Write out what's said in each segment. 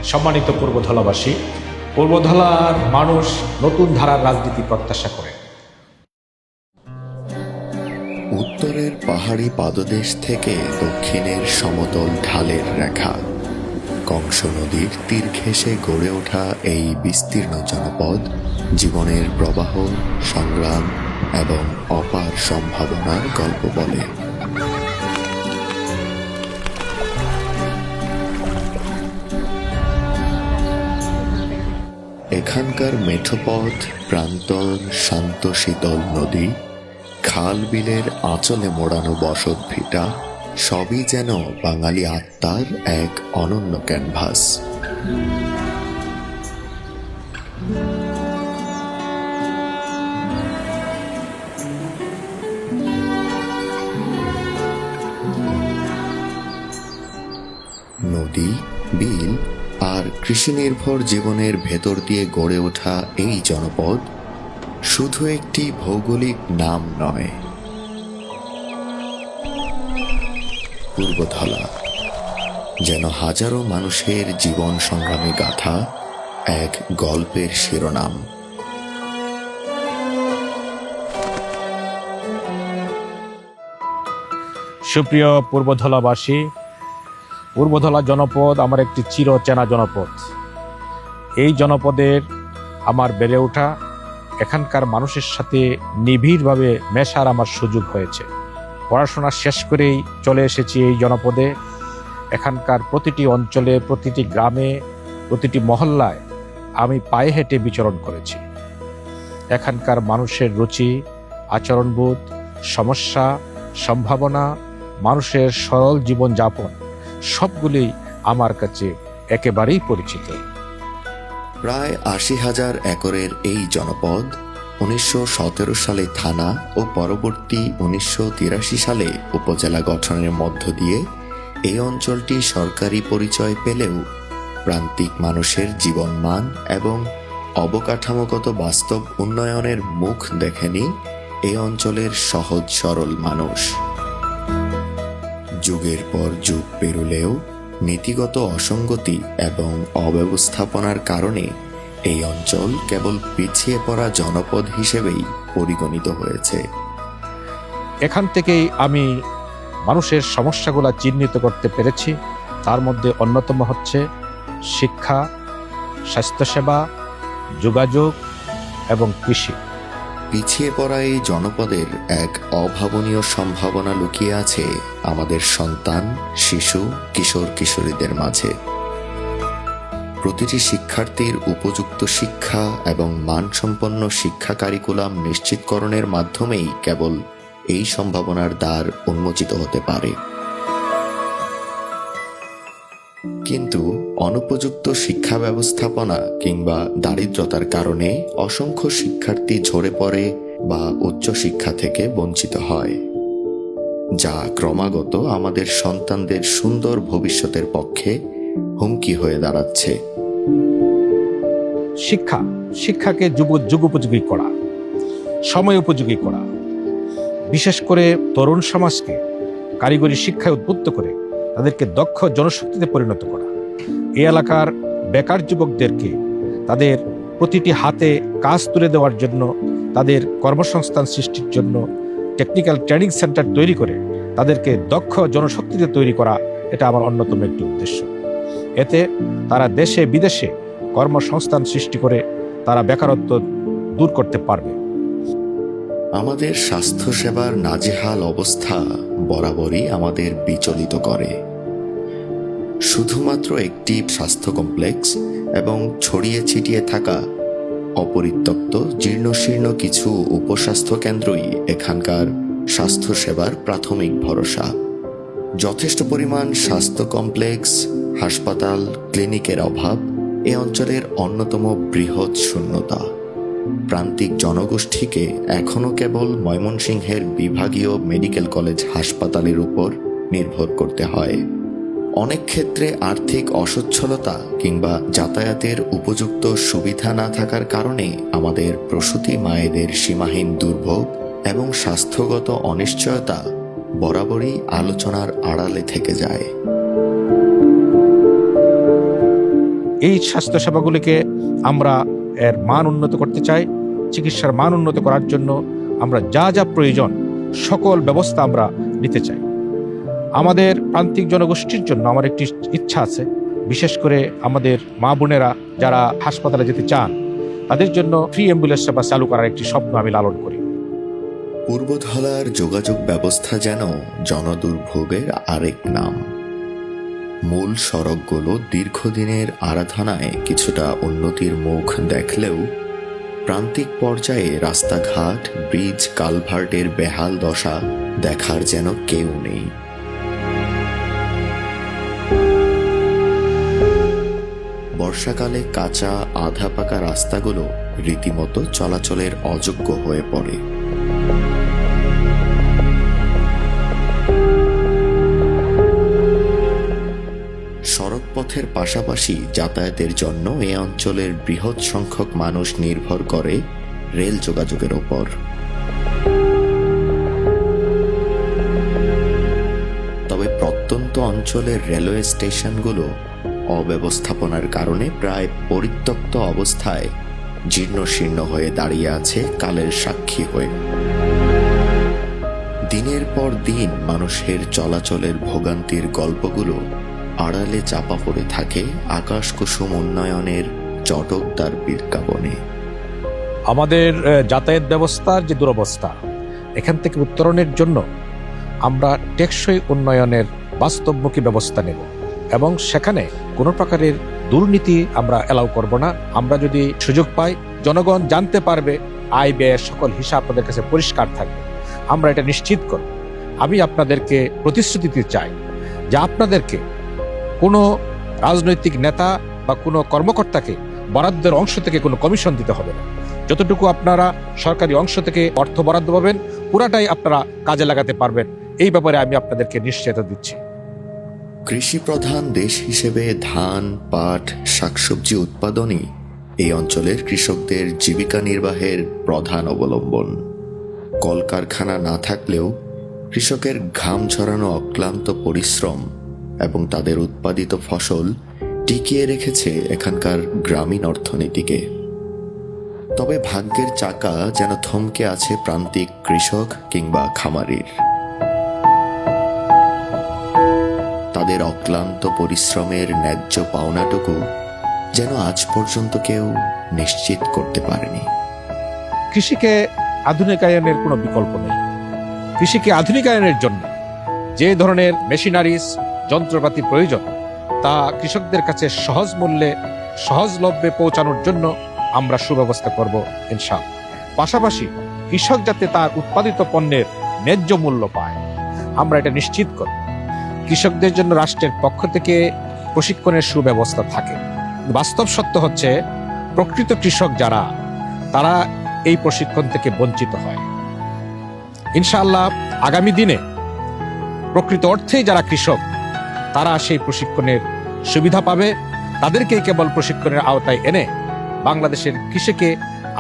সম্মানিত পূর্বধলাবাসী, পূর্বধলার মানুষ নতুন ধারার রাজনীতি প্রত্যাশা করে। উত্তরের পাহাড়ি পাদদেশ থেকে দক্ষিণের সমতল ঢালের রেখা, কংস নদীর তীর ঘেঁষে গড়ে ওঠা এই বিস্তীর্ণ জনপদ জীবনের প্রবাহ, সংগ্রাম এবং অপার সম্ভাবনার গল্প বলে। এখানকার মেঠোপথ, প্রান্তর, শান্ত শীতল নদী, খাল বিলের আঁচলে মোড়ানো বসত ভিটা সবই যেন বাঙালি আত্মার এক অনন্য ক্যানভাস। নদী, বিল আর কৃষি নির্ভর জীবনের ভেতর দিয়ে গড়ে ওঠা এই জনপদ শুধু একটি ভৌগোলিক নাম নয়, পূর্বধলা যেন হাজারো মানুষের জীবন সংগ্রামী গাথা, এক গল্পের শিরোনাম। সুপ্রিয় পূর্বধলাবাসী, পূর্বধলা জনপদ আমার একটি চিরচেনা জনপদ। এই জনপদের আমার বেড়ে ওঠা, এখানকার মানুষের সাথে নিবিড়ভাবে মেশার আমার সুযোগ হয়েছে। পড়াশোনা শেষ করেই চলে এসেছি এই জনপদে। এখানকার প্রতিটি অঞ্চলে, প্রতিটি গ্রামে, প্রতিটি মহল্লায় আমি পায়ে হেঁটে বিচরণ করেছি। এখানকার মানুষের রুচি, আচরণবোধ, সমস্যা, সম্ভাবনা, মানুষের সরল জীবনযাপন সবগুলোই আমার কাছে একেবারেই পরিচিত। প্রায় ৮০,০০০ একরের এই জনপদ ১৯১৭ সালে থানা ও পরবর্তী ১৯৮৩ সালে উপজেলা গঠনের মধ্য দিয়ে এই অঞ্চলটি সরকারি পরিচয় পেলেও প্রান্তিক মানুষের জীবনমান এবং অবকাঠামোগত বাস্তব উন্নয়নের মুখ দেখেনি এই অঞ্চলের সহজ সরল মানুষ। যুগের পর যুগ পেরুলেও নীতিগত অসঙ্গতি এবং অব্যবস্থাপনার কারণে এই অঞ্চল কেবল পিছিয়ে পড়া জনপদ হিসেবেই পরিগণিত হয়েছে। এখান থেকেই আমি মানুষের সমস্যাগুলো চিহ্নিত করতে পেরেছি। তার মধ্যে অন্যতম হচ্ছে শিক্ষা, স্বাস্থ্যসেবা, যোগাযোগ এবং কৃষি। পিছিয়ে পড়া এই জনপদের এক অভাবনীয় সম্ভাবনা লুকিয়ে আছে আমাদের সন্তান, শিশু, কিশোর কিশোরীদের মাঝে। প্রতিটি শিক্ষার্থীর উপযুক্ত শিক্ষা এবং মানসম্পন্ন শিক্ষা কারিকুলাম নিশ্চিতকরণের মাধ্যমেই কেবল এই সম্ভাবনার দ্বার উন্মোচিত হতে পারে। কিন্তু অনুপযুক্ত শিক্ষা ব্যবস্থাপনা কিংবা দারিদ্রতার কারণে অসংখ্য শিক্ষার্থী ঝরে পড়ে বা উচ্চশিক্ষা থেকে বঞ্চিত হয়, যা ক্রমাগত আমাদের সন্তানদের সুন্দর ভবিষ্যতের পক্ষে হুমকি হয়ে দাঁড়াচ্ছে। শিক্ষাকে যুগোপযোগী করা, সময় উপযোগী করা, বিশেষ করে তরুণ সমাজকে কারিগরি শিক্ষায় উদ্বুদ্ধ করে তাদেরকে দক্ষ জনশক্তিতে পরিণত করা, এই এলাকার বেকার যুবকদেরকে তাদের প্রতিটি হাতে কাজ তুলে দেওয়ার জন্য, তাদের কর্মসংস্থান সৃষ্টির জন্য টেকনিক্যাল ট্রেনিং সেন্টার তৈরি করে তাদেরকে দক্ষ জনশক্তিতে তৈরি করা, এটা আমার অন্যতম একটি উদ্দেশ্য। এতে তারা দেশে বিদেশে কর্মসংস্থান সৃষ্টি করে তারা বেকারত্ব দূর করতে পারবে। আমাদের স্বাস্থ্যসেবার নাজেহাল অবস্থা বরাবরই আমাদের বিচলিত করে। শুধুমাত্র একটি স্বাস্থ্য কমপ্লেক্স এবং ছড়িয়ে ছিটিয়ে থাকা অপরিত্যক্ত জীর্ণশীর্ণ কিছু উপস্বাস্থ্য কেন্দ্রই এখানকার স্বাস্থ্যসেবার প্রাথমিক ভরসা। যথেষ্ট পরিমাণ স্বাস্থ্য কমপ্লেক্স, হাসপাতাল, ক্লিনিকের অভাব এ অঞ্চলের অন্যতম বৃহৎ শূন্যতা। প্রান্তিক জনগোষ্ঠীকে এখনও কেবল ময়মনসিংহের বিভাগীয় মেডিকেল কলেজ হাসপাতালের উপর নির্ভর করতে হয়। অনেক ক্ষেত্রে আর্থিক অসচ্ছলতা কিংবা যাতায়াতের উপযুক্ত সুবিধা না থাকার কারণে আমাদের প্রসূতি মায়েদের সীমাহীন দুর্ভোগ এবং স্বাস্থ্যগত অনিশ্চয়তা বরাবরই আলোচনার আড়ালে থেকে যায়। এই স্বাস্থ্যসেবাগুলিকে আমরা এর মান উন্নত করতে চাই। চিকিৎসার মান উন্নত করার জন্য আমরা যা যা প্রয়োজন সকল ব্যবস্থা আমরা নিতে চাই। আমাদের প্রান্তিক জনগোষ্ঠীর জন্য আমার একটি ইচ্ছা আছে, বিশেষ করে আমাদের মা বোনেরা যারা হাসপাতালে যেতে চান তাদের জন্য ফ্রি অ্যাম্বুলেন্স সেবা চালু করার একটি স্বপ্ন আমি লালন করি। পূর্বধলার যোগাযোগ ব্যবস্থা যেন জনদুর্ভোগের আরেক নাম। মূল সড়কগুলো দীর্ঘদিনের আরাধনায় কিছুটা উন্নতির মুখ দেখলেও প্রান্তিক পর্যায়ে রাস্তাঘাট, ব্রিজ, কালভার্টের বেহাল দশা দেখার যেন কেউ নেই। বর্ষাকালে কাঁচা আধা পাকা রাস্তাগুলো রীতিমতো চলাচলের অযোগ্য হয়ে পড়ে। সড়কপথের পাশাপাশি যাতায়াতের জন্য এ অঞ্চলের বৃহৎ সংখ্যক মানুষ নির্ভর করে রেল যোগাযোগের ওপর। তবে প্রত্যন্ত অঞ্চলের রেলওয়ে স্টেশনগুলো অব্যবস্থাপনার কারণে প্রায় পরিত্যক্ত অবস্থায় জীর্ণশীর্ণ হয়ে দাঁড়িয়ে আছে কালের সাক্ষী হয়ে। দিনের পর দিন মানুষের চলাচলের ভোগান্তির গল্পগুলো আড়ালে চাপা পড়ে থাকে আকাশ কুসুম উন্নয়নের চটকদার বিজ্ঞাপনে। আমাদের যাতায়াত ব্যবস্থার যে দুরবস্থা, এখান থেকে উত্তরণের জন্য আমরা টেকসই উন্নয়নের বাস্তবমুখী ব্যবস্থা নেব এবং সেখানে কোনো প্রকারের দুর্নীতি আমরা এলাও করব না। আমরা যদি সুযোগ পাই, জনগণ জানতে পারবে, আয় ব্যয়ের সকল হিসাব আপনাদের কাছে পরিষ্কার থাকবে, আমরা এটা নিশ্চিত করব। আমি আপনাদেরকে প্রতিশ্রুতি দিতে চাই যে আপনাদেরকে কোনো রাজনৈতিক নেতা বা কোনো কর্মকর্তাকে বরাদ্দের অংশ থেকে কোনো কমিশন দিতে হবে না। যতটুকু আপনারা সরকারি অংশ থেকে অর্থ বরাদ্দ পাবেন পুরাটাই আপনারা কাজে লাগাতে পারবেন, এই ব্যাপারে আমি আপনাদেরকে নিশ্চয়তা দিচ্ছি। কৃষি প্রধান দেশ হিসেবে ধান, পাট, শাকসবজি উৎপাদনই এই অঞ্চলের কৃষকদের জীবিকা নির্বাহের প্রধান অবলম্বন। কলকারখানা না থাকলেও কৃষকের ঘাম ঝরানো অক্লান্ত পরিশ্রম এবং তাদের উৎপাদিত ফসল টিকিয়ে রেখেছে এখানকার গ্রামীণ অর্থনীতিকে। তবে ভাগ্যের চাকা যেন থমকে আছে প্রান্তিক কৃষক কিংবা খামারির। তাদের অক্লান্ত পরিশ্রমের ন্যায্য পাওনাটুকু যেন আজ পর্যন্ত কেউ নিশ্চিত করতে পারেনি। কৃষিকে আধুনিকায়নের কোনো বিকল্প নেই। কৃষিকে আধুনিকায়নের জন্য যে ধরনের মেশিনারিজ, যন্ত্রপাতি প্রয়োজন তা কৃষকদের কাছে সহজ মূল্যে, সহজলভ্যে পৌঁছানোর জন্য আমরা সুব্যবস্থা করব ইনশাআল্লাহ। পাশাপাশি কৃষক যাতে তার উৎপাদিত পণ্যের ন্যায্য মূল্য পায়, আমরা এটা নিশ্চিত করব। কৃষকদের জন্য রাষ্ট্রের পক্ষ থেকে প্রশিক্ষণের সুব্যবস্থা থাকে। বাস্তব সত্য হচ্ছে, প্রকৃত কৃষক যারা, তারা এই প্রশিক্ষণ থেকে বঞ্চিত হয়। ইনশাআল্লাহ আগামী দিনে প্রকৃত অর্থেই যারা কৃষক, তারা সেই প্রশিক্ষণের সুবিধা পাবে। তাদেরকে কেবল প্রশিক্ষণের আওতায় এনে বাংলাদেশের কৃষিকে,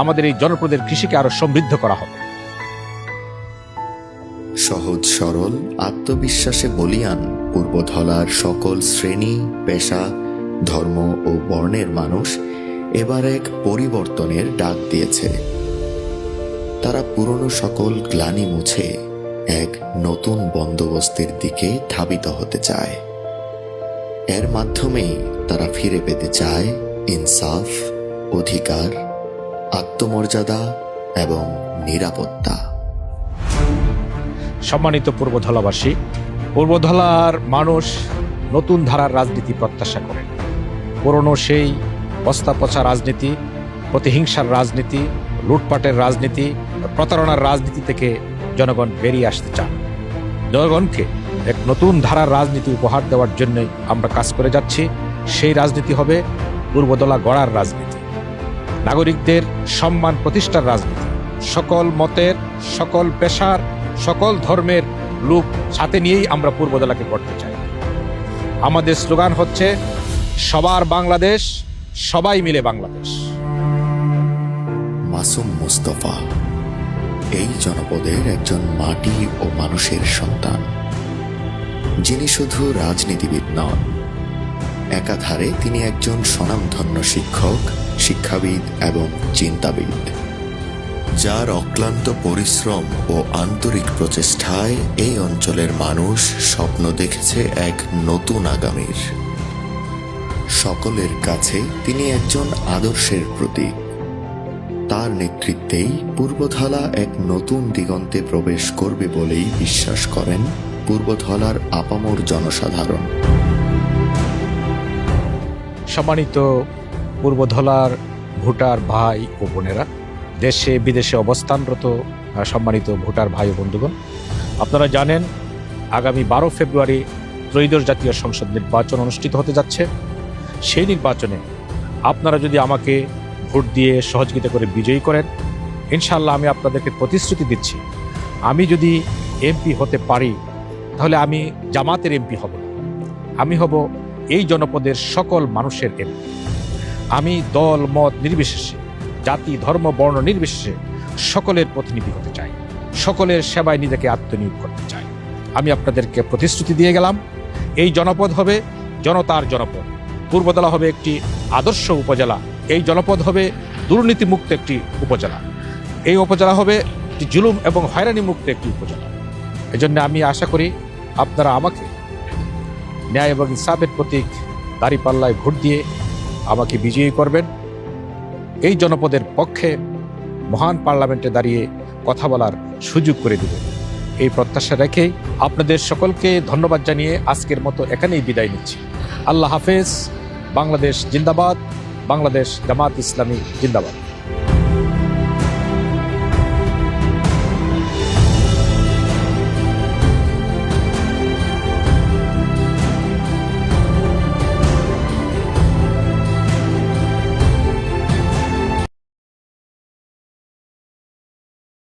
আমাদের এই জনপদের কৃষিকে আরো সমৃদ্ধ করা হবে। সহজ সরল, আত্মবিশ্বাসে বলীয়ান পূর্বধলার সকল শ্রেণী, পেশা, ধর্ম ও বর্ণের মানুষ এবার এক পরিবর্তনের ডাক দিয়েছে। তারা পুরনো সকল গ্লানি মুছে এক নতুন বন্দোবস্তের দিকে ধাবিত হতে চায়। এর মাধ্যমেই তারা ফিরে পেতে চায় ইনসাফ, অধিকার, আত্মমর্যাদা এবং নিরাপত্তা। সম্মানিত পূর্বধলাবাসী, পূর্বধলার মানুষ নতুন ধারার রাজনীতি প্রত্যাশা করেন। পুরনো সেই বস্তা পচা রাজনীতি, প্রতিহিংসার রাজনীতি, লুটপাটের রাজনীতি, প্রতারণার রাজনীতি থেকে জনগণ বেরিয়ে আসতে চান। জনগণকে এক নতুন ধারার রাজনীতি উপহার দেওয়ার জন্যই আমরা কাজ করে যাচ্ছি। সেই রাজনীতি হবে পূর্বধলা গড়ার রাজনীতি, নাগরিকদের সম্মান প্রতিষ্ঠার রাজনীতি, সকল মতের, সকল পেশার, সকল ধর্মের লোক সাথে নিয়েই আমরা পূর্বধলাকে গড়তে চাই। আমাদের স্লোগান হচ্ছে, সবার বাংলাদেশ, সবাই মিলে বাংলাদেশ। মাসুম মুস্তফা এই জনপদের একজন মাটি ও মানুষের সন্তান, যিনি শুধু রাজনীতিবিদ নন, একাধারে তিনি একজন স্বনামধন্য শিক্ষক, শিক্ষাবিদ এবং চিন্তাবিদ, যার অক্লান্ত পরিশ্রম ও আন্তরিক প্রচেষ্টায় এই অঞ্চলের মানুষ স্বপ্ন দেখেছে এক নতুন আগামীর। সকলের কাছে তিনি একজন আদর্শের প্রতীক। তার নেতৃত্বেই পূর্বধলা এক নতুন দিগন্তে প্রবেশ করবে বলেই বিশ্বাস করেন পূর্বধলার আপামর জনসাধারণ। সম্মানিত পূর্বধলার ভোটার ভাই ও বোনেরা, দেশে বিদেশে অবস্থানরত সম্মানিত ভোটার ভাই ও বন্ধুগণ, আপনারা জানেন আগামী 12 ফেব্রুয়ারি ত্রয়োদশ জাতীয় সংসদ নির্বাচন অনুষ্ঠিত হতে যাচ্ছে। সেই নির্বাচনে আপনারা যদি আমাকে ভোট দিয়ে সহযোগিতা করে বিজয়ী করেন, ইনশাআল্লাহ আমি আপনাদেরকে প্রতিশ্রুতি দিচ্ছি, আমি যদি এমপি হতে পারি তাহলে আমি জামাতের এমপি হব না, আমি হব এই জনপদের সকল মানুষের এমপি। আমি দল মত নির্বিশেষে, জাতি ধর্ম বর্ণ নির্বিশেষে সকলের প্রতিনিধি হতে চাই, সকলের সেবায় নিজেকে আত্মনিয়োগ করতে চাই। আমি আপনাদেরকে প্রতিশ্রুতি দিয়ে গেলাম, এই জনপদ হবে জনতার জনপদ, পূর্বধলা হবে একটি আদর্শ উপজেলা, এই জনপদ হবে দুর্নীতিমুক্ত একটি উপজেলা, এই উপজেলা হবে একটি জুলুম এবং হয়রানি মুক্ত একটি উপজেলা। এজন্য আমি আশা করি আপনারা আমাকে ন্যায় এবং ইনসাফের প্রতীক দাঁড়িপাল্লায় ভোট দিয়ে আমাকে বিজয়ী করবেন, এই জনপদের পক্ষে মহান পার্লামেন্টে দাঁড়িয়ে কথা বলার সুযোগ করে দেবেন। এই প্রত্যাশা রেখেই আপনাদের সকলকে ধন্যবাদ জানিয়ে আজকের মতো এখানেই বিদায় নিচ্ছি। আল্লাহ হাফেজ। বাংলাদেশ জিন্দাবাদ, বাংলাদেশ জামাত ইসলামী জিন্দাবাদ।